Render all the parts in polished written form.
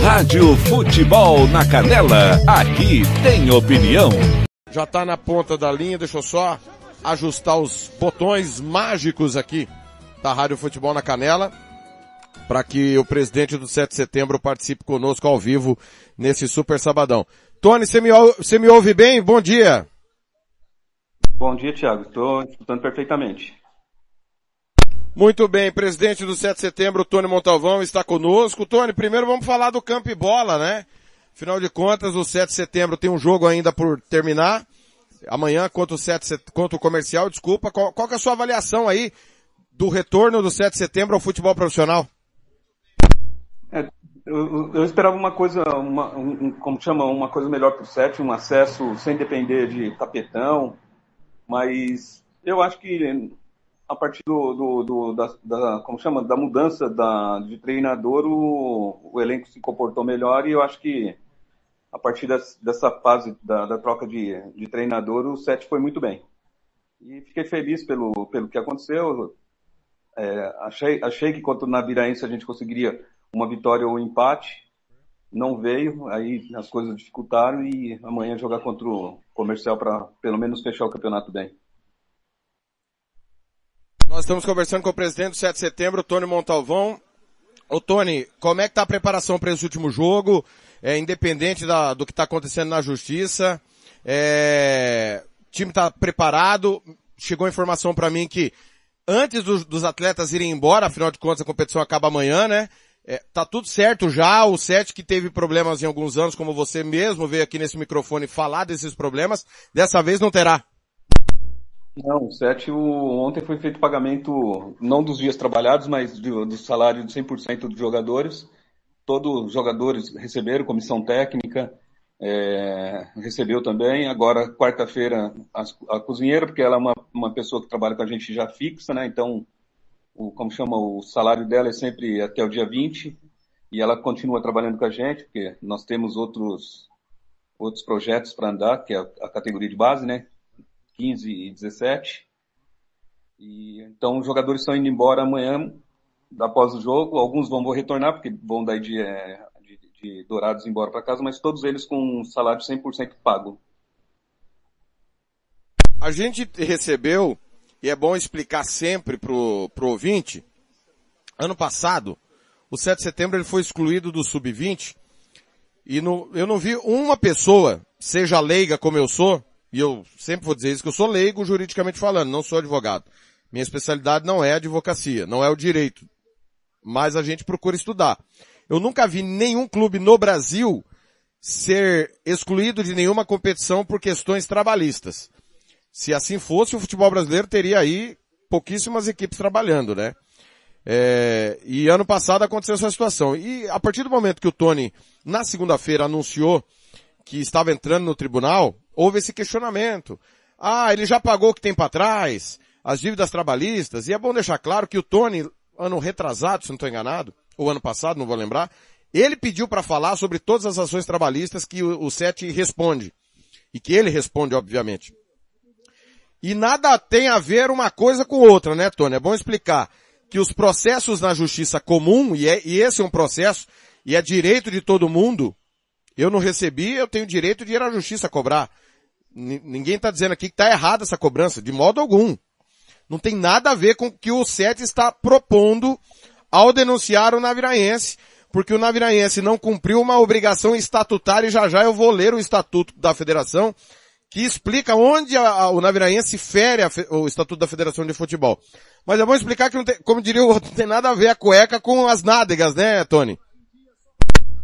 Rádio Futebol na Canela, aqui tem opinião. Já tá na ponta da linha, deixa eu só ajustar os botões mágicos aqui da Rádio Futebol na Canela, para que o presidente do 7 de setembro participe conosco ao vivo nesse super sabadão. Tony, você me ouve bem? Bom dia. Bom dia, Thiago. Estou escutando perfeitamente. Muito bem, presidente do 7 de setembro, Tony Montalvão, está conosco. Tony, primeiro vamos falar do campo e bola, né? Afinal de contas, o 7 de setembro tem um jogo ainda por terminar. Amanhã contra o Comercial, desculpa. Qual que é a sua avaliação aí do retorno do 7 de setembro ao futebol profissional? Eu esperava uma coisa, uma coisa melhor para o 7, um acesso sem depender de tapetão, mas eu acho que a partir da mudança de treinador, o elenco se comportou melhor, e eu acho que a partir dessa fase da troca de treinador, o 7 foi muito bem. E fiquei feliz pelo que aconteceu. Achei que contra o Naviraense a gente conseguiria uma vitória ou um empate. Não veio, aí as coisas dificultaram, e amanhã jogar contra o Comercial para pelo menos fechar o campeonato bem. Nós estamos conversando com o presidente do 7 de setembro, Tony Montalvão. Ô Tony, como é que tá a preparação para esse último jogo? Independente do que está acontecendo na justiça, o time está preparado. Chegou a informação para mim que antes dos atletas irem embora, afinal de contas a competição acaba amanhã, né? Tá tudo certo já, o 7 que teve problemas em alguns anos, como você mesmo veio aqui nesse microfone falar desses problemas, dessa vez não terá. Não, o 7, ontem foi feito pagamento, não dos dias trabalhados, mas do salário de 100% dos jogadores. Todos os jogadores receberam, comissão técnica recebeu também. Agora, quarta-feira, a cozinheira, porque ela é uma pessoa que trabalha com a gente já fixa, né? Então, o salário dela é sempre até o dia 20, e ela continua trabalhando com a gente, porque nós temos outros projetos para andar, que é a categoria de base, né? 15 e 17. E, então, os jogadores estão indo embora amanhã, após o jogo. Alguns vão retornar, porque vão daí de Dourados embora para casa, mas todos eles com um salário 100% pago. A gente recebeu, e é bom explicar sempre pro ouvinte, ano passado, o 7 de setembro ele foi excluído do Sub-20, e eu não vi uma pessoa, seja leiga como eu sou, e eu sempre vou dizer isso, que eu sou leigo juridicamente falando, não sou advogado. Minha especialidade não é a advocacia, não é o direito, mas a gente procura estudar. Eu nunca vi nenhum clube no Brasil ser excluído de nenhuma competição por questões trabalhistas. Se assim fosse, o futebol brasileiro teria aí pouquíssimas equipes trabalhando, né? E ano passado aconteceu essa situação. E a partir do momento que o Tony, na segunda-feira, anunciou que estava entrando no tribunal, houve esse questionamento. Ele já pagou o que tem para trás, as dívidas trabalhistas, e é bom deixar claro que o Tony, ano retrasado, se não estou enganado, ou ano passado, não vou lembrar, ele pediu para falar sobre todas as ações trabalhistas que o 7 responde. E que ele responde, obviamente. E nada tem a ver uma coisa com outra, né, Tony? É bom explicar que os processos na justiça comum, e esse é um processo, e é direito de todo mundo, eu não recebi, eu tenho direito de ir à justiça cobrar. Ninguém está dizendo aqui que está errada essa cobrança, de modo algum. Não tem nada a ver com o que o 7 está propondo ao denunciar o Naviraense, porque o Naviraense não cumpriu uma obrigação estatutária, e já eu vou ler o estatuto da federação, que explica onde o Naviraense fere o estatuto da Federação de Futebol. Mas é bom explicar que, não tem, como diria o outro, não tem nada a ver a cueca com as nádegas, né, Tony?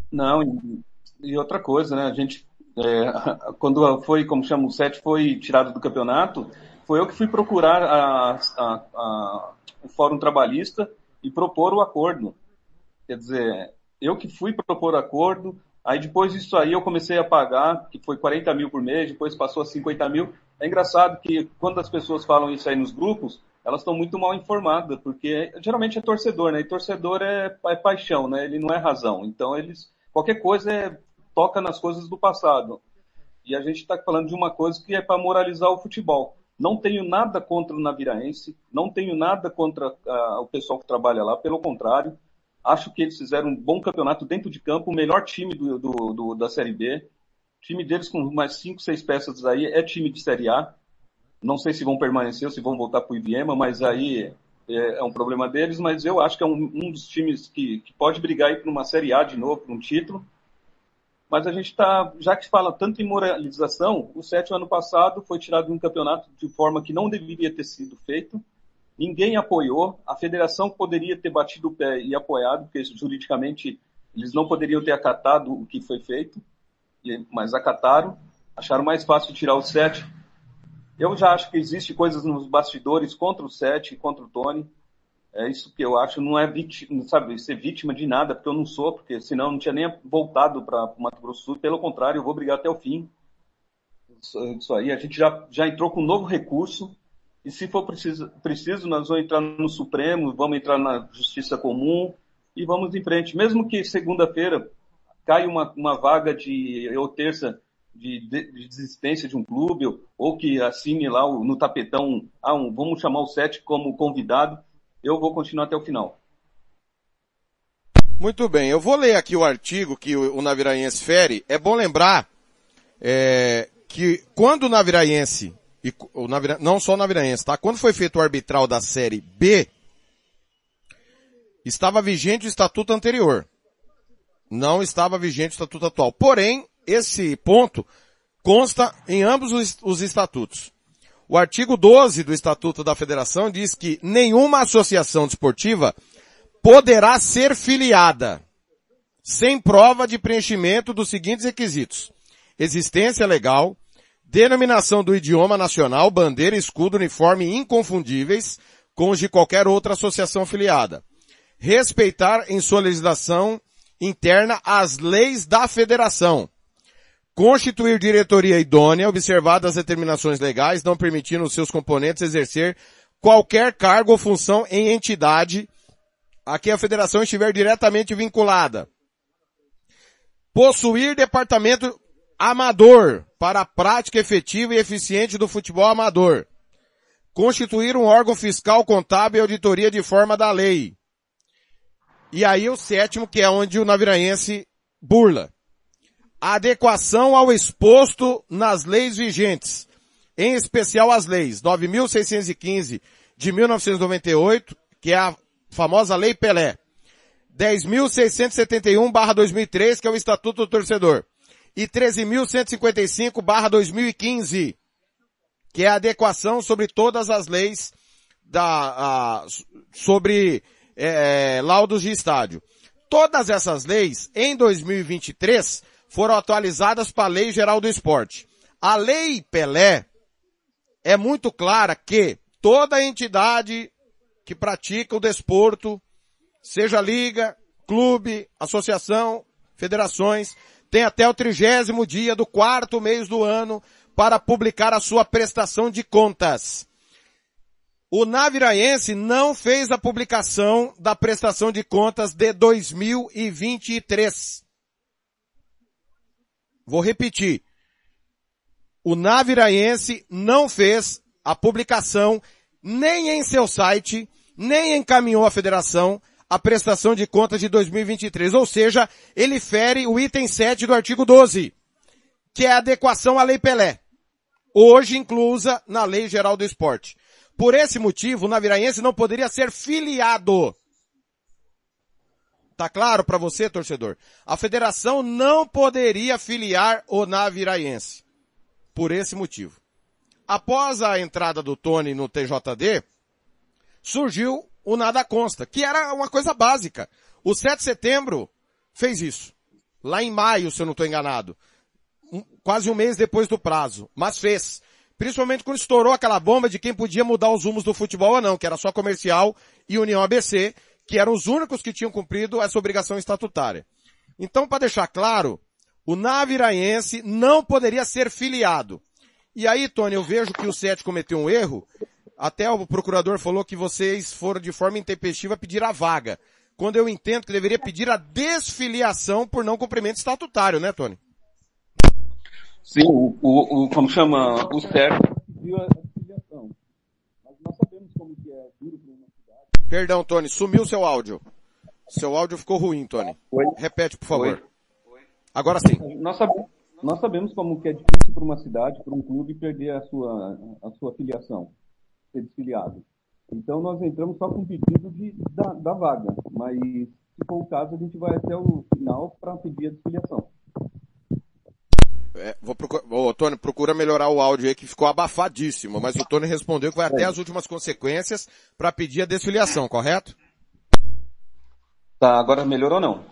Não, e outra coisa, né, a gente, quando foi, como chama, o 7 foi tirado do campeonato, foi eu que fui procurar o Fórum Trabalhista e propor o acordo. Quer dizer, eu que fui propor o acordo, aí depois disso aí eu comecei a pagar, que foi 40 mil por mês, depois passou a 50 mil. É engraçado que quando as pessoas falam isso aí nos grupos, elas estão muito mal informadas, porque geralmente é torcedor, né? E torcedor é paixão, né? Ele não é razão. Então qualquer coisa toca nas coisas do passado. E a gente está falando de uma coisa que é para moralizar o futebol. Não tenho nada contra o Naviraense, não tenho nada contra o pessoal que trabalha lá, pelo contrário. Acho que eles fizeram um bom campeonato dentro de campo, o melhor time da Série B. O time deles com mais 5, 6 peças aí é time de Série A. Não sei se vão permanecer ou se vão voltar para o Iviema, mas aí é um problema deles. Mas eu acho que é um dos times que pode brigar aí para uma Série A de novo, para um título. Mas a gente está, já que fala tanto em moralização, o 7 ano passado foi tirado de um campeonato de forma que não deveria ter sido feito. Ninguém apoiou, a federação poderia ter batido o pé e apoiado, porque juridicamente eles não poderiam ter acatado o que foi feito, mas acataram, acharam mais fácil tirar o 7. Eu já acho que existe coisas nos bastidores contra o 7 e contra o Tony. É isso que eu acho, não é vítima, sabe, ser vítima de nada, porque eu não sou, porque senão eu não tinha nem voltado para o Mato Grosso do Sul. Pelo contrário, eu vou brigar até o fim. Isso aí, a gente já entrou com um novo recurso. E se for preciso, nós vamos entrar no Supremo, vamos entrar na Justiça Comum e vamos em frente. Mesmo que segunda-feira caia uma vaga ou terça de desistência de um clube, ou que assine lá no tapetão, vamos chamar o 7 como convidado, eu vou continuar até o final. Muito bem, eu vou ler aqui o artigo que o Naviraense fere. É bom lembrar que quando o Naviraense, não só o Naviraense, tá? Quando foi feito o arbitral da Série B, estava vigente o estatuto anterior. Não estava vigente o estatuto atual. Porém, esse ponto consta em ambos os estatutos. O artigo 12 do Estatuto da Federação diz que nenhuma associação desportiva poderá ser filiada sem prova de preenchimento dos seguintes requisitos: existência legal, denominação do idioma nacional, bandeira, escudo, uniforme inconfundíveis com os de qualquer outra associação filiada. Respeitar em sua legislação interna as leis da federação. Constituir diretoria idônea, observadas as determinações legais, não permitindo os seus componentes exercer qualquer cargo ou função em entidade a que a federação estiver diretamente vinculada. Possuir departamento amador para a prática efetiva e eficiente do futebol amador. Constituir um órgão fiscal, contábil e auditoria de forma da lei. E aí o 7º, que é onde o Naviraense burla. Adequação ao exposto nas leis vigentes, em especial as leis 9.615 de 1998, que é a famosa Lei Pelé, 10.671/2003, que é o Estatuto do Torcedor, e 13.155/2015, que é a adequação sobre todas as leis sobre laudos de estádio. Todas essas leis, em 2023, foram atualizadas para a Lei Geral do Esporte. A Lei Pelé é muito clara que toda entidade que pratica o desporto, seja liga, clube, associação, federações, tem até o 30º dia do 4º mês do ano para publicar a sua prestação de contas. O Naviraense não fez a publicação da prestação de contas de 2023. Vou repetir. O Naviraense não fez a publicação nem em seu site, nem encaminhou à federação a prestação de contas de 2023. Ou seja, ele fere o item 7 do artigo 12, que é a adequação à Lei Pelé, hoje inclusa na Lei Geral do Esporte. Por esse motivo, o Naviraense não poderia ser filiado. Tá claro para você, torcedor? A federação não poderia filiar o Naviraense. Por esse motivo. Após a entrada do Tony no TJD, surgiu o Nada Consta, que era uma coisa básica. O 7 de setembro fez isso. Lá em maio, se eu não estou enganado. Quase um mês depois do prazo. Mas fez. Principalmente quando estourou aquela bomba de quem podia mudar os rumos do futebol ou não, que era só Comercial e União ABC, que eram os únicos que tinham cumprido essa obrigação estatutária. Então, para deixar claro, o Naviraense não poderia ser filiado. E aí, Tony, eu vejo que o 7 cometeu um erro. Até o procurador falou que vocês foram de forma intempestiva pedir a vaga. Quando eu entendo que deveria pedir a desfiliação por não cumprimento estatutário, né, Tony? Sim, como chama, o certo pediu a desfiliação. Mas nós sabemos como que é duro para uma cidade. Perdão, Tony, sumiu seu áudio. Seu áudio ficou ruim, Tony. Oi? Repete, por favor. Oi? Agora sim. Nós sabemos como que é difícil para uma cidade, para um clube, perder a sua filiação, ser desfiliado. Então nós entramos só com pedido da vaga, mas se for o caso a gente vai até o final para pedir a desfiliação. Tony, procura melhorar o áudio aí que ficou abafadíssimo, mas o Tony respondeu que vai até as últimas consequências para pedir a desfiliação, correto? Tá, agora melhorou ou não?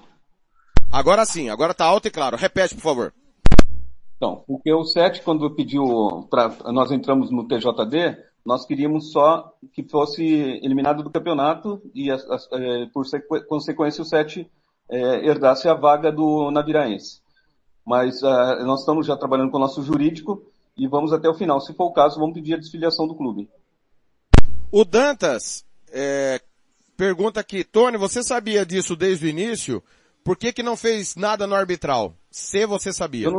Agora sim, agora tá alto e claro. Repete, por favor. Então, porque o 7, quando pediu nós entramos no TJD, nós queríamos só que fosse eliminado do campeonato e, por consequência, o 7 herdasse a vaga do Naviraense. Mas nós estamos já trabalhando com o nosso jurídico e vamos até o final. Se for o caso, vamos pedir a desfiliação do clube. O Dantas pergunta aqui, Tony, você sabia disso desde o início? Por que não fez nada no arbitral? Se você sabia. Eu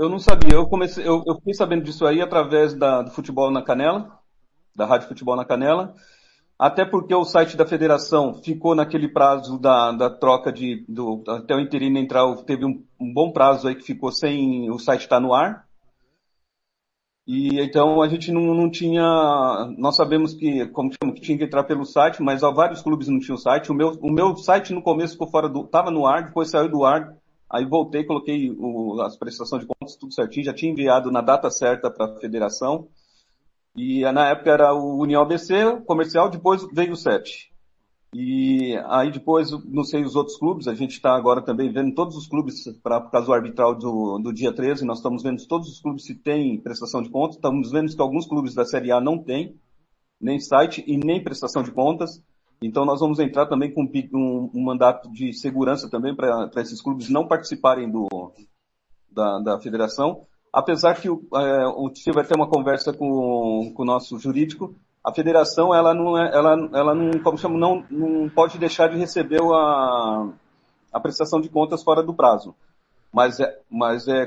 não sabia. Eu fiquei sabendo disso aí através do Futebol na Canela, da Rádio Futebol na Canela, até porque o site da federação ficou naquele prazo da troca até o interino entrar, teve um bom prazo aí que ficou sem o site estar no ar. E então a gente não tinha, nós sabemos que tinha que entrar pelo site, mas vários clubes não tinham site. O meu site no começo ficou estava no ar, depois saiu do ar, aí voltei, coloquei as prestações de contas tudo certinho, já tinha enviado na data certa para a federação. E na época era o União ABC, comercial, depois veio o 7. E aí depois, não sei, os outros clubes, a gente está agora também vendo todos os clubes, por causa do arbitral do dia 13, nós estamos vendo todos os clubes se tem prestação de contas, estamos vendo que alguns clubes da Série A não têm, nem site e nem prestação de contas, então nós vamos entrar também com um mandato de segurança também para esses clubes não participarem da federação, apesar que o tive até uma conversa com o nosso jurídico. A federação, ela não, como chama, não pode deixar de receber a prestação de contas fora do prazo. Mas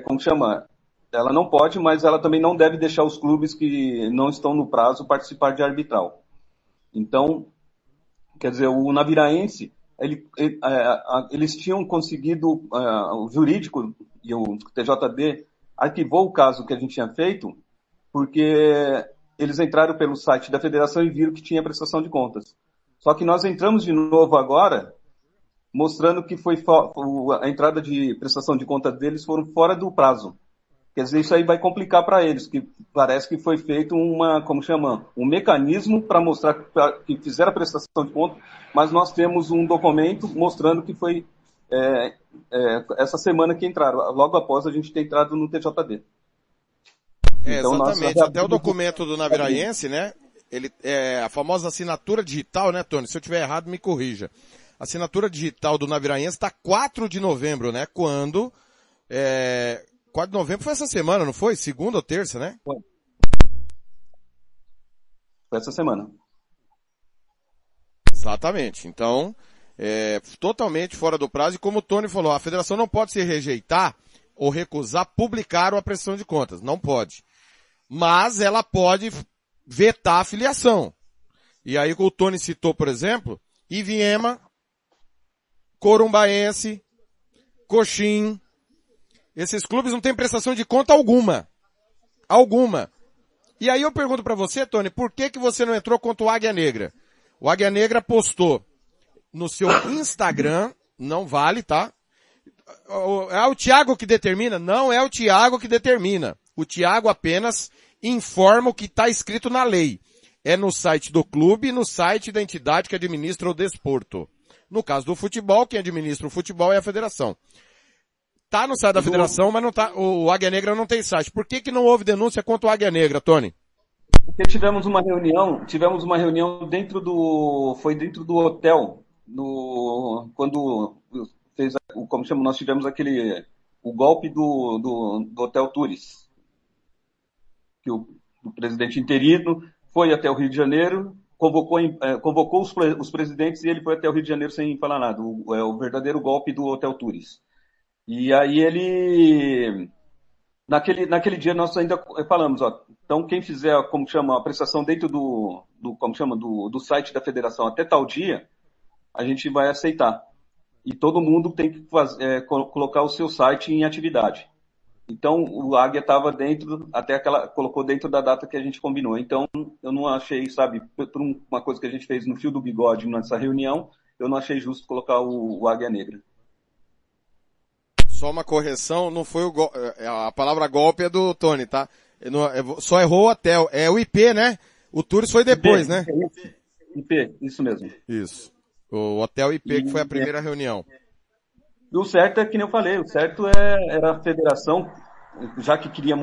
como chama, ela não pode, mas ela também não deve deixar os clubes que não estão no prazo participar de arbitral. Então, quer dizer, o Naviraense, eles tinham conseguido, o jurídico e o TJD arquivou o caso que a gente tinha feito, porque eles entraram pelo site da federação e viram que tinha prestação de contas. Só que nós entramos de novo agora, mostrando que a entrada de prestação de contas deles foram fora do prazo. Quer dizer, isso aí vai complicar para eles, que parece que foi feito um mecanismo para mostrar que fizeram a prestação de contas, mas nós temos um documento mostrando que foi essa semana que entraram, logo após a gente ter entrado no TJD. Então, exatamente. Até o documento do Naviraense, né? Ele a famosa assinatura digital, né, Tony? Se eu tiver errado, me corrija. A assinatura digital do Naviraense está 4 de novembro, né? 4 de novembro foi essa semana, não foi? Segunda ou terça, né? Foi essa semana. Exatamente. Então, totalmente fora do prazo. E como o Tony falou, a federação não pode se rejeitar ou recusar publicar a prestação de contas. Não pode. Mas ela pode vetar a filiação. E aí o Tony citou, por exemplo, Iviema, Corumbaense, Coxim. Esses clubes não têm prestação de conta alguma. Alguma. E aí eu pergunto pra você, Tony, por que você não entrou contra o Águia Negra? O Águia Negra postou no seu Instagram, não vale, tá? É o Thiago que determina? Não é o Thiago que determina. O Thiago apenas informa o que está escrito na lei. É no site do clube e no site da entidade que administra o desporto. No caso do futebol, quem administra o futebol é a federação. Tá no site da federação, mas não tá, o Águia Negra não tem site. Por que não houve denúncia contra o Águia Negra, Tony? Porque tivemos uma reunião dentro do hotel, quando fez, como chama, nós tivemos o golpe do Hotel Turis, que o presidente interino foi até o Rio de Janeiro, convocou os presidentes e ele foi até o Rio de Janeiro sem falar nada, o verdadeiro golpe do Hotel Turis. E aí naquele dia nós ainda falamos, então quem fizer, como chama, a prestação dentro do site da federação até tal dia, a gente vai aceitar. E todo mundo tem que colocar o seu site em atividade. Então, o Águia estava dentro, colocou dentro da data que a gente combinou. Então, eu não achei, sabe, por uma coisa que a gente fez no fio do bigode nessa reunião, eu não achei justo colocar o Águia Negra. Só uma correção, não foi a palavra golpe é do Tony, tá? Só errou o hotel. É o IP, né? O Tours foi depois, né? IP, isso mesmo. Isso. O hotel IP, que foi a primeira reunião. E o certo é que nem eu falei, o certo era a federação, já que queria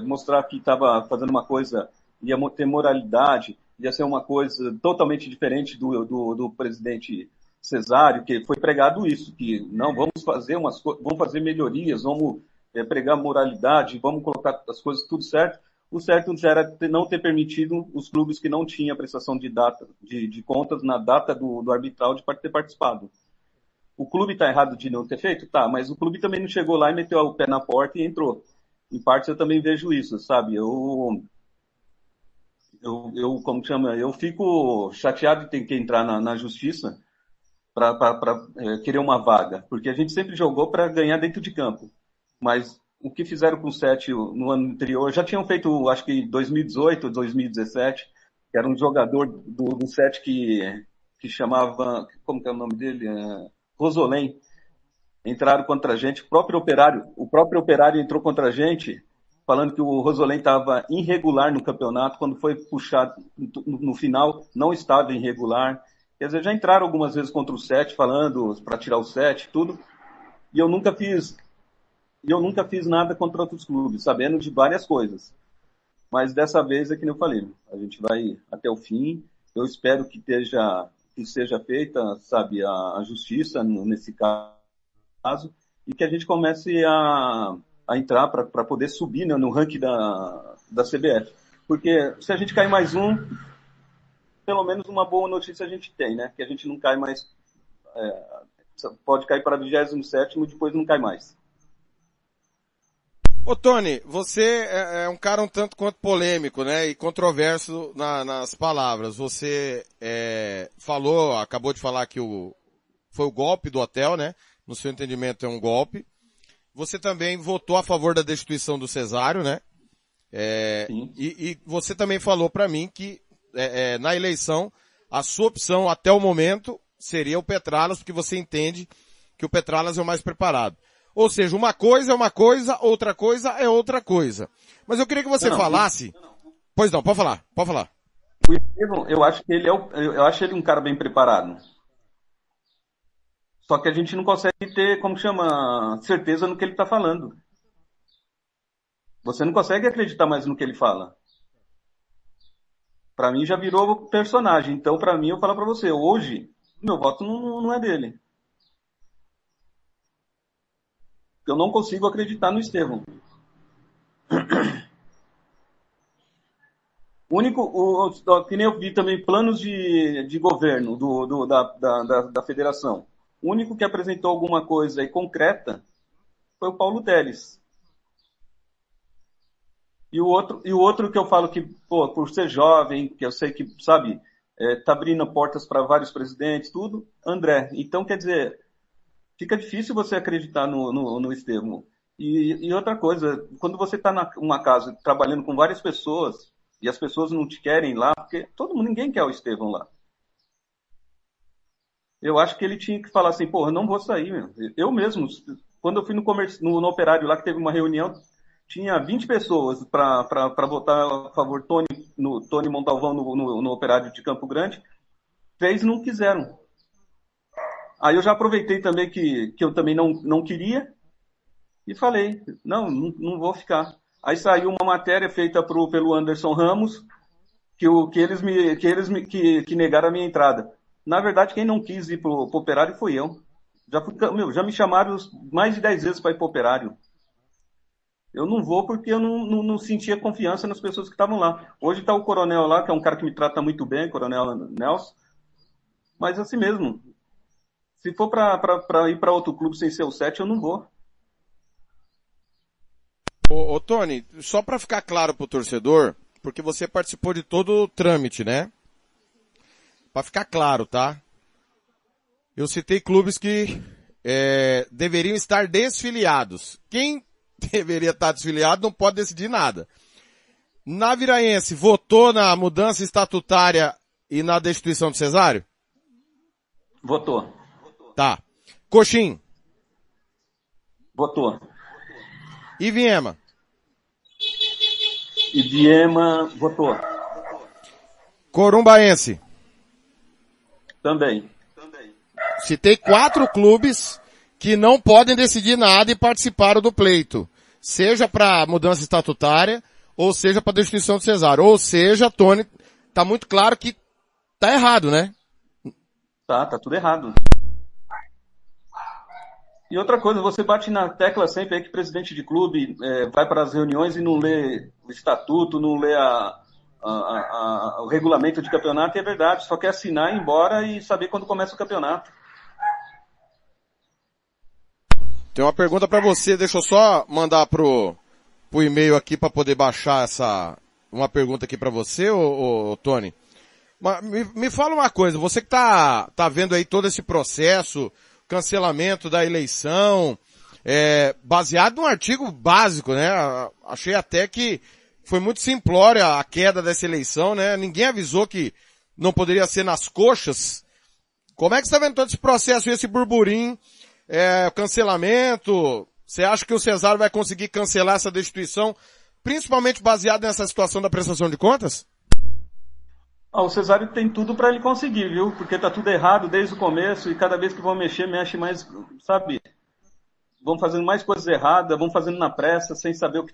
mostrar que estava fazendo uma coisa, ia ter moralidade, ia ser uma coisa totalmente diferente do presidente Cesário, que foi pregado isso, que não, vamos fazer melhorias, vamos pregar moralidade, vamos colocar as coisas tudo certo. O certo já era não ter permitido os clubes que não tinham prestação de contas na data do arbitral de ter participado. O clube está errado de não ter feito? Tá, mas o clube também não chegou lá e meteu o pé na porta e entrou. Em parte eu também vejo isso, sabe? Como chama? Eu fico chateado de ter que entrar na justiça para querer uma vaga, porque a gente sempre jogou para ganhar dentro de campo. Mas o que fizeram com o Sete no ano anterior, já tinham feito, acho que em 2018, 2017, que era um jogador do Sete que chamava, como que é o nome dele? Rosolém. Entraram contra a gente, o próprio operário entrou contra a gente, falando que o Rosolém estava irregular no campeonato, quando foi puxado no final, não estava irregular. Quer dizer, já entraram algumas vezes contra o Sete, falando para tirar o Sete, tudo, e eu nunca fiz nada contra outros clubes, sabendo de várias coisas. Mas dessa vez é que nem eu falei, a gente vai até o fim, eu espero que seja feita, sabe, a justiça nesse caso, e que a gente comece a entrar para poder subir, né, no ranking da CBF. Porque se a gente cair mais pelo menos uma boa notícia a gente tem, né? Que a gente não cai mais, pode cair para 27º e depois não cai mais. Ô Tony, você é um cara um tanto quanto polêmico, né, e controverso nas palavras. Você acabou de falar que foi o golpe do hotel, né? No seu entendimento é um golpe. Você também votou a favor da destituição do Cesário, né? E você também falou para mim que na eleição a sua opção até o momento seria o Petralas, porque você entende que o Petralas é o mais preparado. Ou seja, uma coisa é uma coisa, outra coisa é outra coisa. Mas eu queria que você falasse... Pois não, pode falar. O Estevão, eu acho que eu acho ele um cara bem preparado. Só que a gente não consegue ter, certeza no que ele está falando. Você não consegue acreditar mais no que ele fala. Para mim já virou personagem. Então, para mim, eu falo para você, hoje, meu voto não é dele. Eu não consigo acreditar no Estevão. Que nem eu vi também planos de governo da federação. O único que apresentou alguma coisa concreta foi o Paulo Telles. E o outro que eu falo que, por ser jovem, que eu sei que, sabe, tá abrindo portas para vários presidentes, tudo, André. Então, quer dizer, fica difícil você acreditar no Estevão. E outra coisa, quando você está numa casa trabalhando com várias pessoas e as pessoas não te querem lá, porque ninguém quer o Estevão lá. Eu acho que ele tinha que falar assim, eu não vou sair, meu. Eu mesmo, quando eu fui no Operário lá, que teve uma reunião, tinha 20 pessoas para votar a favor do Tony Montalvão no Operário de Campo Grande. 3 não quiseram. Aí eu já aproveitei também que eu também não queria e falei, não vou ficar. Aí saiu uma matéria feita pelo Anderson Ramos que negaram a minha entrada. Na verdade, quem não quis ir pro Operário foi eu. Já me chamaram mais de 10 vezes para ir pro Operário. Eu não vou porque eu não sentia confiança nas pessoas que estavam lá. Hoje está o Coronel lá, que é um cara que me trata muito bem, Coronel Nelson. Mas assim mesmo, se for para ir para outro clube sem ser o 7, eu não vou. Ô Tony, só para ficar claro pro torcedor, porque você participou de todo o trâmite, né? Para ficar claro, tá? eu citei clubes que deveriam estar desfiliados. Quem deveria estar desfiliado não pode decidir nada. Naviraense votou na mudança estatutária e na destituição do Cesário? Votou. Tá. Coxim? Votou. Iviema? Iviema votou. Corumbaense? Também. Citei 4 clubes que não podem decidir nada e participaram do pleito. Seja para mudança estatutária, ou seja para destituição do Cesário. Ou seja, Tony, tá muito claro que tá errado, né? Tá tudo errado. E outra coisa, você bate na tecla sempre aí que presidente de clube vai para as reuniões e não lê o estatuto, não lê o regulamento de campeonato, e é verdade, só quer assinar, ir embora e saber quando começa o campeonato. Tem uma pergunta para você, deixa eu só mandar pro e-mail aqui para poder baixar uma pergunta aqui para você, ô Tony. Me fala uma coisa, você que tá vendo aí todo esse processo, cancelamento da eleição, baseado num artigo básico, né? Achei até que foi muito simplória a queda dessa eleição, né? Ninguém avisou que não poderia ser nas coxas. Como é que você está vendo todo esse processo e esse burburinho, cancelamento? Você acha que o Cesário vai conseguir cancelar essa destituição, principalmente baseado nessa situação da prestação de contas? O Cesário tem tudo para ele conseguir, viu? Porque tá tudo errado desde o começo e cada vez que vão mexer, mexe mais, sabe? Vão fazendo mais coisas erradas, vão fazendo na pressa, sem saber o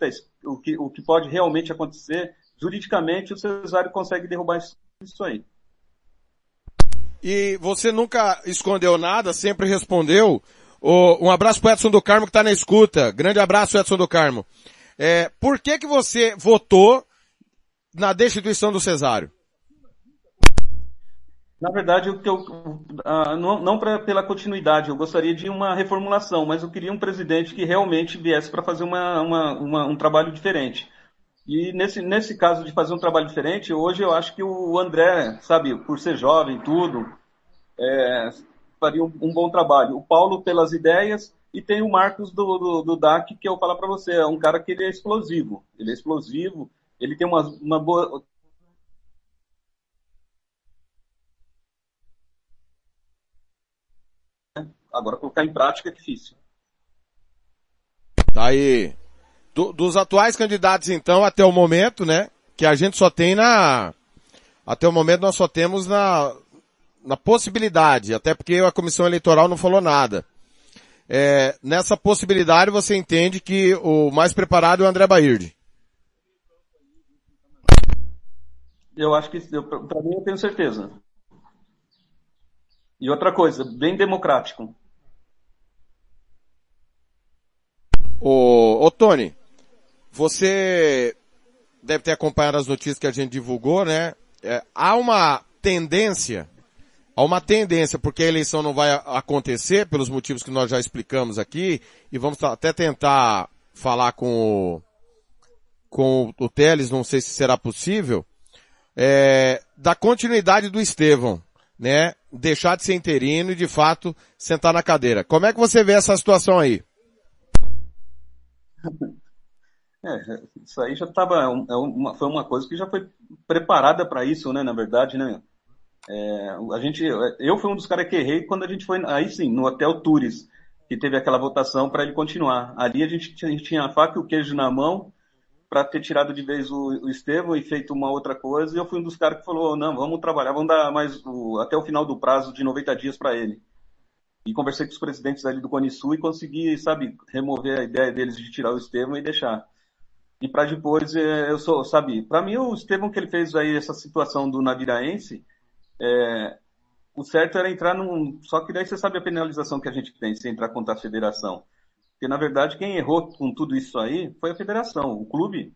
que pode realmente acontecer. Juridicamente, o Cesário consegue derrubar isso aí. E você nunca escondeu nada, sempre respondeu. Um abraço pro Edson do Carmo que tá na escuta. Grande abraço, Edson do Carmo. Por que você votou na destituição do Cesário? Na verdade, não pela continuidade, eu gostaria de uma reformulação, mas eu queria um presidente que realmente viesse para fazer um trabalho diferente. E nesse caso de fazer um trabalho diferente, hoje eu acho que o André, sabe, por ser jovem, tudo, faria um bom trabalho. O Paulo pelas ideias e tem o Marcos do DAC, que eu falar para você, é um cara que ele é explosivo. Ele é explosivo, ele tem uma boa... Agora, colocar em prática é difícil. Tá aí. Dos atuais candidatos, então, até o momento, né? Que a gente só tem até o momento nós só temos na possibilidade, até porque a comissão eleitoral não falou nada. Nessa possibilidade você entende que o mais preparado é o André Baird? Eu acho que, para mim, eu tenho certeza. E outra coisa, bem democrático. Ô Tony, você deve ter acompanhado as notícias que a gente divulgou, né? Há uma tendência, porque a eleição não vai acontecer, pelos motivos que nós já explicamos aqui, e vamos até tentar falar com o Teles, não sei se será possível, da continuidade do Estevão, né? Deixar de ser interino e, de fato, sentar na cadeira. Como é que você vê essa situação aí? Isso aí já foi uma coisa que já foi preparada para isso, né, na verdade, né? Eu fui um dos caras que errei quando a gente foi, aí sim, no Hotel Tours, que teve aquela votação para ele continuar. Ali a gente tinha a faca e o queijo na mão para ter tirado de vez o Estevão e feito uma outra coisa, e eu fui um dos caras que falou, não, vamos trabalhar, vamos dar mais até o final do prazo de 90 dias para ele. E conversei com os presidentes ali do Cone Sul e consegui, sabe, remover a ideia deles de tirar o Estevão e deixar. E para depois, para mim o Estevão que ele fez aí, essa situação do Naviraense, o certo era entrar só que daí você sabe a penalização que a gente tem se entrar contra a federação. Porque na verdade quem errou com tudo isso aí foi a federação. O clube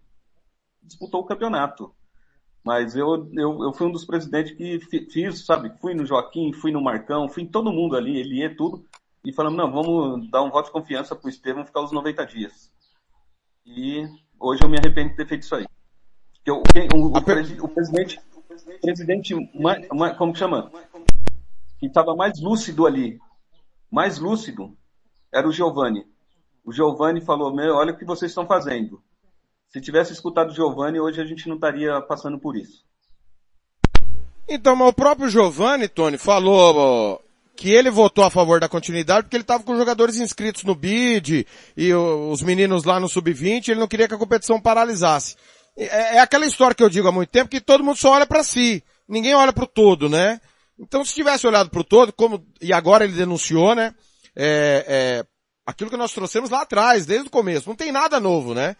disputou o campeonato. Mas eu fui um dos presidentes que fiz, sabe, fui no Joaquim, fui no Marcão, fui em todo mundo ali, ele e tudo, e falamos, não, vamos dar um voto de confiança pro Estevão ficar os 90 dias. E hoje eu me arrependo de ter feito isso aí. Porque o presidente, como que chama? que estava mais lúcido ali, mais lúcido, era o Giovani. O Giovani falou, olha o que vocês estão fazendo. Se tivesse escutado o Giovani, hoje a gente não estaria passando por isso. Então, mas o próprio Giovani, Tony, falou que ele votou a favor da continuidade porque ele estava com jogadores inscritos no BID e os meninos lá no Sub-20, ele não queria que a competição paralisasse. É aquela história que eu digo há muito tempo, que todo mundo só olha para si, ninguém olha para o todo, né? Então, se tivesse olhado para o todo, e agora ele denunciou, né? Aquilo que nós trouxemos lá atrás, desde o começo, não tem nada novo, né?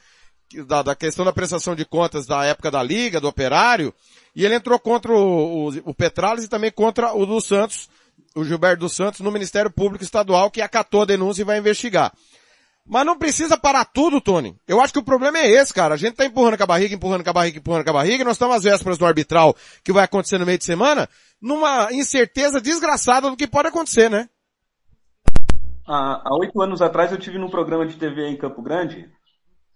Da questão da prestação de contas da época da Liga, do Operário, e ele entrou contra o Petralha e também contra o dos Santos, o Gilberto dos Santos, no Ministério Público Estadual, que acatou a denúncia e vai investigar. Mas não precisa parar tudo, Tony. Eu acho que o problema é esse, cara. A gente tá empurrando com a barriga, e nós estamos às vésperas do arbitral que vai acontecer no meio de semana, numa incerteza desgraçada do que pode acontecer, né? Há 8 anos atrás eu tive num programa de TV em Campo Grande,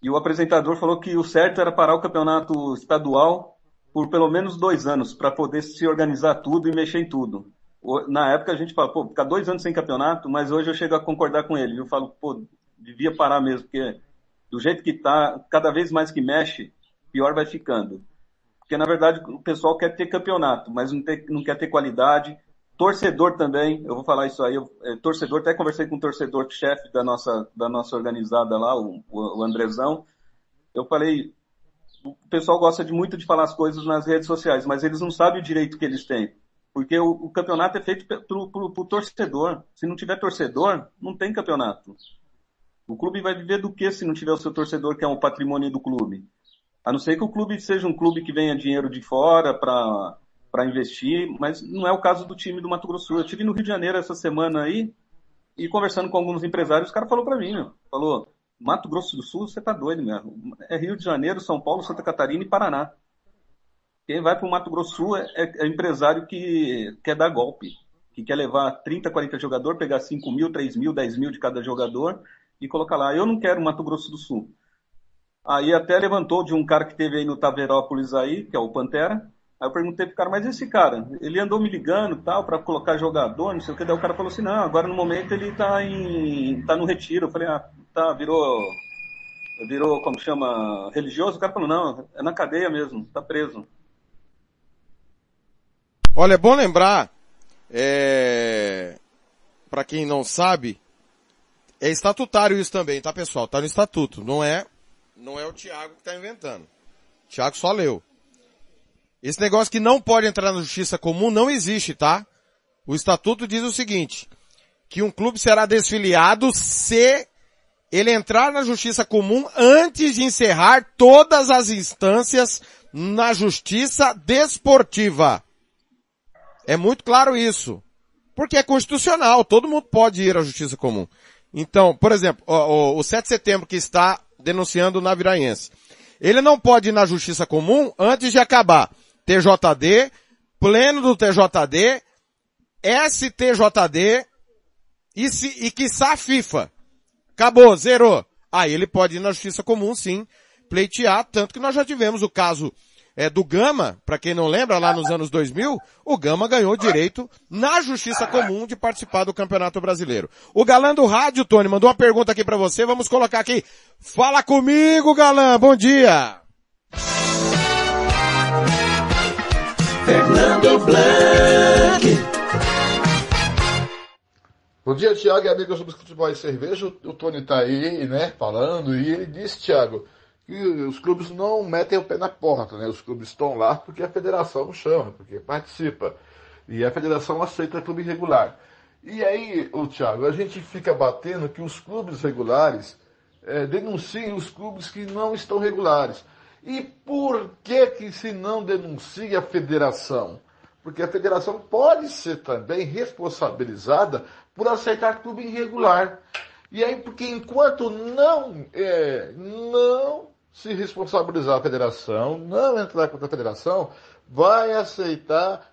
e o apresentador falou que o certo era parar o campeonato estadual por pelo menos 2 anos, para poder se organizar tudo e mexer em tudo. Na época a gente fala, ficar 2 anos sem campeonato, mas hoje eu chego a concordar com ele. Eu falo, devia parar mesmo, porque do jeito que tá, cada vez mais que mexe, pior vai ficando. Porque na verdade o pessoal quer ter campeonato, mas não quer ter qualidade. Torcedor também, eu vou falar isso aí, torcedor, até conversei com o torcedor-chefe da nossa organizada lá, o Andrezão. Eu falei, o pessoal gosta muito de falar as coisas nas redes sociais, mas eles não sabem o direito que eles têm. Porque o campeonato é feito pro torcedor. Se não tiver torcedor, não tem campeonato. O clube vai viver do que se não tiver o seu torcedor, que é um patrimônio do clube? A não ser que o clube seja um clube que venha dinheiro de fora para investir, mas não é o caso do time do Mato Grosso do Sul. Eu estive no Rio de Janeiro essa semana aí, e conversando com alguns empresários, o cara falou para mim, falou, Mato Grosso do Sul, você tá doido mesmo. É Rio de Janeiro, São Paulo, Santa Catarina e Paraná. Quem vai para o Mato Grosso do Sul é empresário que quer dar golpe, que quer levar 30, 40 jogadores, pegar 5 mil, 3 mil, 10 mil de cada jogador e colocar lá. Eu não quero Mato Grosso do Sul. Aí até levantou de um cara que teve aí no Taverópolis aí, que é o Pantera. Aí eu perguntei pro cara, mas esse cara, ele andou me ligando tal, para colocar jogador, não sei o que. Daí o cara falou assim, não, agora no momento ele tá no retiro. Eu falei, virou, como chama, religioso? O cara falou, não, é na cadeia mesmo, tá preso. Olha, é bom lembrar, para quem não sabe, é estatutário isso também, tá pessoal? Tá no estatuto, não é o Thiago que tá inventando. O Thiago só leu. Esse negócio que não pode entrar na justiça comum não existe, tá? O estatuto diz o seguinte, que um clube será desfiliado se ele entrar na justiça comum antes de encerrar todas as instâncias na justiça desportiva. É muito claro isso. Porque é constitucional, todo mundo pode ir à justiça comum. Então, por exemplo, o 7 de setembro que está denunciando o Naviraense, ele não pode ir na justiça comum antes de acabar TJD, pleno do TJD, STJD e quiçá FIFA. Acabou, zerou. Aí ele pode ir na justiça comum, sim, pleitear, tanto que nós já tivemos o caso do Gama, para quem não lembra, lá nos anos 2000, o Gama ganhou direito na justiça comum de participar do Campeonato Brasileiro. O Galã do Rádio, Tony, mandou uma pergunta aqui para você, vamos colocar aqui. Fala comigo, Galã, bom dia! Fernando Blanc. Bom dia, Thiago e amigos do Futebol e Cerveja. O Tony tá aí, né, falando, e ele disse, Thiago, que os clubes não metem o pé na porta, né? Os clubes estão lá porque a federação chama, porque participa. E a federação aceita clube irregular. E aí, Thiago, a gente fica batendo que os clubes regulares denunciem os clubes que não estão regulares. E por que se não denuncia a federação? Porque a federação pode ser também responsabilizada por aceitar clube irregular. E aí, porque enquanto não se responsabilizar a federação, não entrar contra a federação, vai aceitar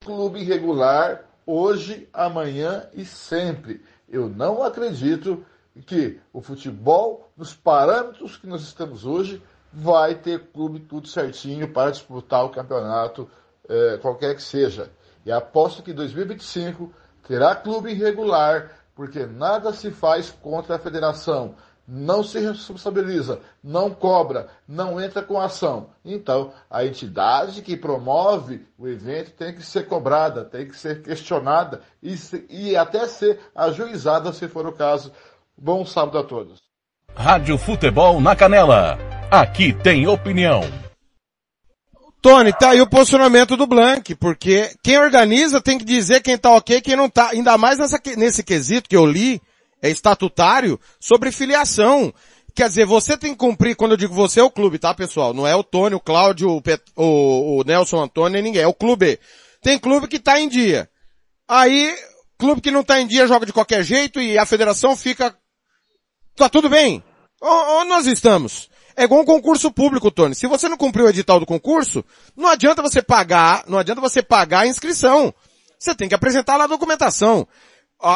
clube irregular hoje, amanhã e sempre. Eu não acredito que o futebol, nos parâmetros que nós estamos hoje, vai ter clube tudo certinho para disputar o campeonato, qualquer que seja. E aposto que em 2025 terá clube irregular, porque nada se faz contra a federação. Não se responsabiliza, não cobra, não entra com ação. Então, a entidade que promove o evento tem que ser cobrada, tem que ser questionada e até ser ajuizada, se for o caso. Bom sábado a todos. Rádio Futebol na Canela. Aqui tem opinião. Tony, tá aí o posicionamento do Blank, porque quem organiza tem que dizer quem tá ok e quem não tá. Ainda mais nesse quesito que eu li, é estatutário, sobre filiação. Quer dizer, você tem que cumprir, quando eu digo você, é o clube, tá, pessoal? Não é o Tony, o Cláudio, o Nelson Antônio, nem ninguém. É o clube. Tem clube que tá em dia. Aí, clube que não tá em dia joga de qualquer jeito e a federação fica... Tá tudo bem? Onde nós estamos? É igual um concurso público, Tony. Se você não cumpriu o edital do concurso, não adianta você pagar a inscrição. Você tem que apresentar lá a documentação.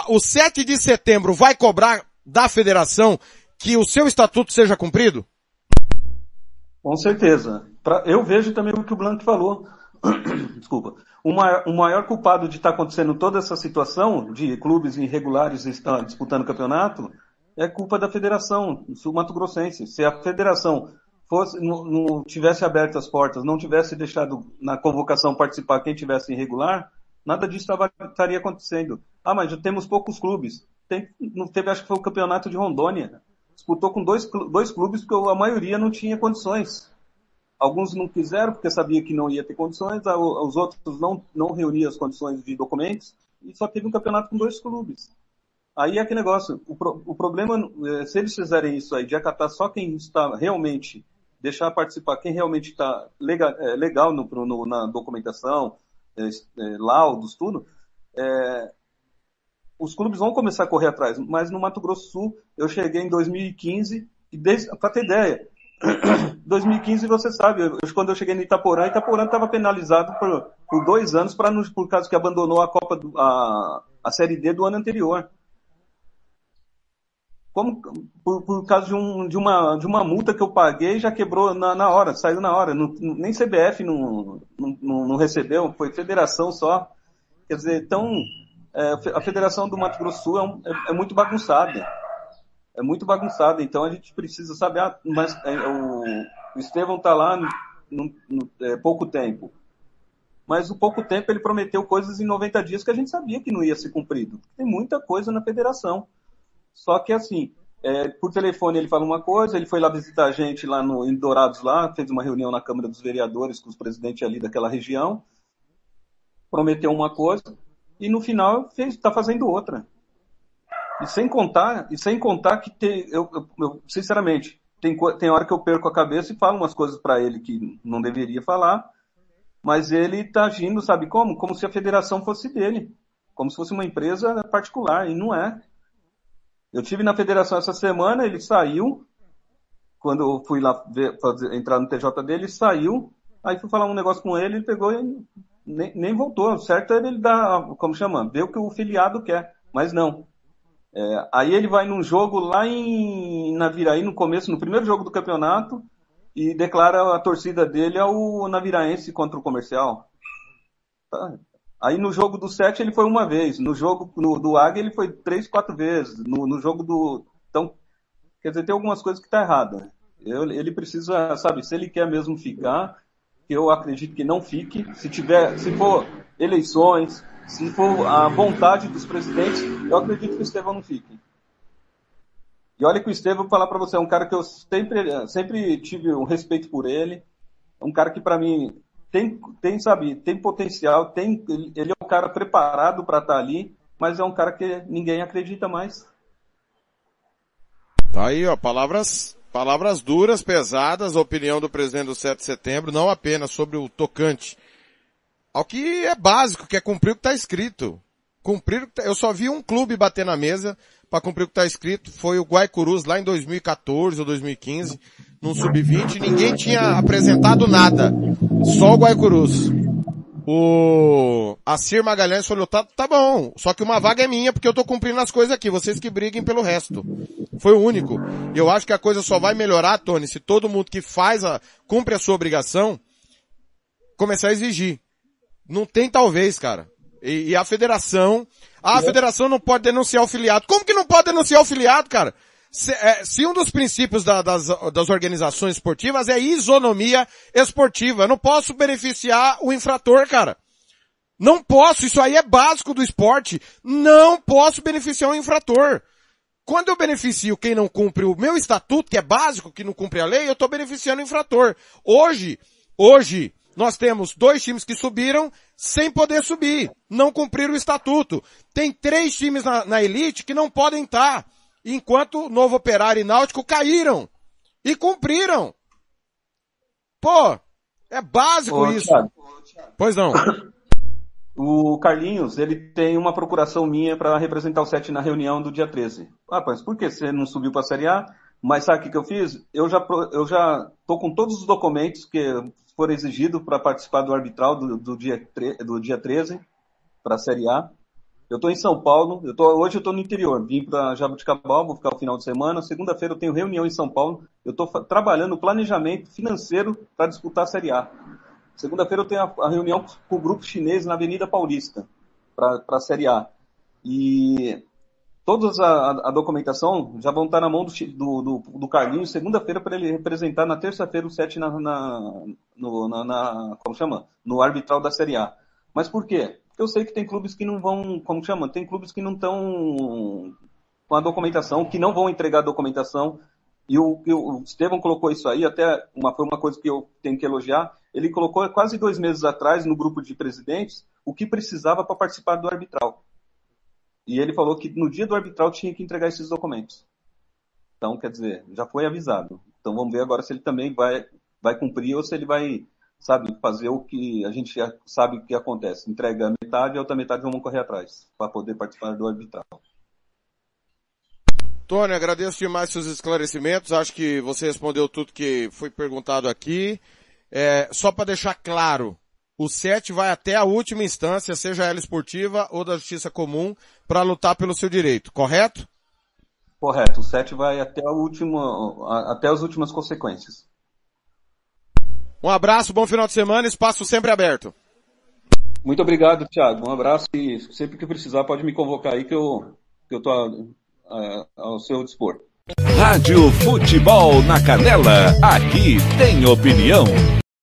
O 7 de setembro vai cobrar da federação que o seu estatuto seja cumprido? Com certeza. Eu vejo também o que o Blanc falou. Desculpa. O maior culpado de estar acontecendo toda essa situação de clubes irregulares estar disputando campeonato é culpa da federação sul-mato-grossense. Se a federação não tivesse aberto as portas, não tivesse deixado na convocação participar quem tivesse irregular, nada disso estaria acontecendo. Ah, mas já temos poucos clubes. Teve, acho que foi o campeonato de Rondônia. Disputou com dois clubes porque a maioria não tinha condições. Alguns não quiseram porque sabia que não ia ter condições, os outros não reuniam as condições de documentos e só teve um campeonato com 2 clubes. Aí é aquele negócio, o problema, se eles fizerem isso aí, de acatar só quem está realmente, deixar participar quem realmente está legal na documentação, laudos, tudo, os clubes vão começar a correr atrás. Mas no Mato Grosso do Sul, eu cheguei em 2015, e para ter ideia, 2015 você sabe, quando eu cheguei no Itaporã estava penalizado por 2 anos por causa que abandonou a Copa, a Série D do ano anterior. Por causa de uma multa que eu paguei, já quebrou na hora, saiu na hora. Nem CBF não recebeu, foi federação só. Quer dizer, então, a federação do Mato Grosso do Sul é muito bagunçada. É muito bagunçada, então a gente precisa saber, mas o Estevão está lá pouco tempo. Mas o pouco tempo ele prometeu coisas em 90 dias que a gente sabia que não ia ser cumprido. Tem muita coisa na federação. Só que assim, por telefone ele fala uma coisa, ele foi lá visitar a gente lá em Dourados, fez uma reunião na Câmara dos Vereadores com os presidentes ali daquela região, prometeu uma coisa, e no final está fazendo outra. E sem contar que eu sinceramente, tem hora que eu perco a cabeça e falo umas coisas para ele que não deveria falar, mas ele está agindo, sabe como? Como se a federação fosse dele, como se fosse uma empresa particular, e não é. Eu tive na federação essa semana, ele saiu, quando eu fui lá entrar no TJ dele, ele saiu, aí fui falar um negócio com ele pegou e nem voltou. O certo é ele dar, como chama, ver o que o filiado quer, mas não. Aí ele vai num jogo lá em Naviraí, no primeiro jogo do campeonato, e declara a torcida dele ao naviraense contra o Comercial. Tá. Aí no jogo do 7 ele foi uma vez, no jogo do Águia ele foi 3, 4 vezes, no jogo do... Então, quer dizer, tem algumas coisas que tá errada. Ele precisa, sabe, se ele quer mesmo ficar, eu acredito que não fique, se for eleições, se for a vontade dos presidentes, eu acredito que o Estevão não fique. E olha que o Estevão, vou falar para você, é um cara que eu sempre tive um respeito por ele, é um cara que para mim... Tem potencial, ele é um cara preparado para estar ali, mas é um cara que ninguém acredita mais. Tá aí, ó, palavras duras, pesadas, a opinião do presidente do 7 de setembro, não apenas sobre o tocante ao que é básico, que é cumprir o que está escrito. Eu só vi um clube bater na mesa para cumprir o que está escrito, foi o Guaicurus lá em 2014 ou 2015, num sub-20, ninguém tinha apresentado nada, só o Guaicurus. O Acir Magalhães falou, tá bom, só que uma vaga é minha porque eu tô cumprindo as coisas aqui, vocês que briguem pelo resto. Foi o único. E eu acho que a coisa só vai melhorar, Tony, se todo mundo que cumpre a sua obrigação, começar a exigir. Não tem talvez, cara. E a federação não pode denunciar o filiado. Como que não pode denunciar o filiado, cara? Se um dos princípios das organizações esportivas é isonomia esportiva, eu não posso beneficiar o infrator, cara. Não posso, isso aí é básico do esporte. Não posso beneficiar o infrator. Quando eu beneficio quem não cumpre o meu estatuto, que é básico, que não cumpre a lei, eu estou beneficiando o infrator. Hoje, nós temos 2 times que subiram sem poder subir. Não cumpriram o estatuto. Tem 3 times na elite que não podem estar. Enquanto Novo Operário e Náutico caíram. E cumpriram. Pô, é básico isso. Thiago. Pois não. O Carlinhos, ele tem uma procuração minha para representar o 7 na reunião do dia 13. Ah, mas por que você não subiu para a Série A? Mas sabe o que eu fiz? Eu já tô com todos os documentos que foram exigidos para participar do arbitral do dia 13 para a Série A. Eu estou em São Paulo, hoje eu estou no interior, vim para Jabuticabal, vou ficar o final de semana. Segunda-feira eu tenho reunião em São Paulo, eu estou trabalhando no planejamento financeiro para disputar a Série A. Segunda-feira eu tenho a reunião com o grupo chinês na Avenida Paulista, para a Série A. E toda a documentação já vão estar na mão do Carlinhos, segunda-feira, para ele representar na terça-feira o 7 no arbitral da Série A. Mas por quê? Porque eu sei que tem clubes que não vão, tem clubes que não estão com a documentação, que não vão entregar a documentação. E o Estevão colocou isso aí, foi uma coisa que eu tenho que elogiar. Ele colocou quase 2 meses atrás no grupo de presidentes o que precisava para participar do arbitral. E ele falou que no dia do arbitral tinha que entregar esses documentos. Então, quer dizer, já foi avisado. Então vamos ver agora se ele também vai cumprir ou se ele vai, fazer o que a gente já sabe que acontece. Entrega a metade e a outra metade vamos correr atrás para poder participar do arbitral. Tony, agradeço demais seus esclarecimentos. Acho que você respondeu tudo que foi perguntado aqui. Só para deixar claro, o 7 vai até a última instância, seja ela esportiva ou da justiça comum, para lutar pelo seu direito, correto? Correto. O 7 vai até as últimas consequências. Um abraço, bom final de semana, espaço sempre aberto. Muito obrigado, Thiago. Um abraço e sempre que precisar pode me convocar aí que eu tô ao seu dispor. Rádio Futebol na Canela, aqui tem opinião.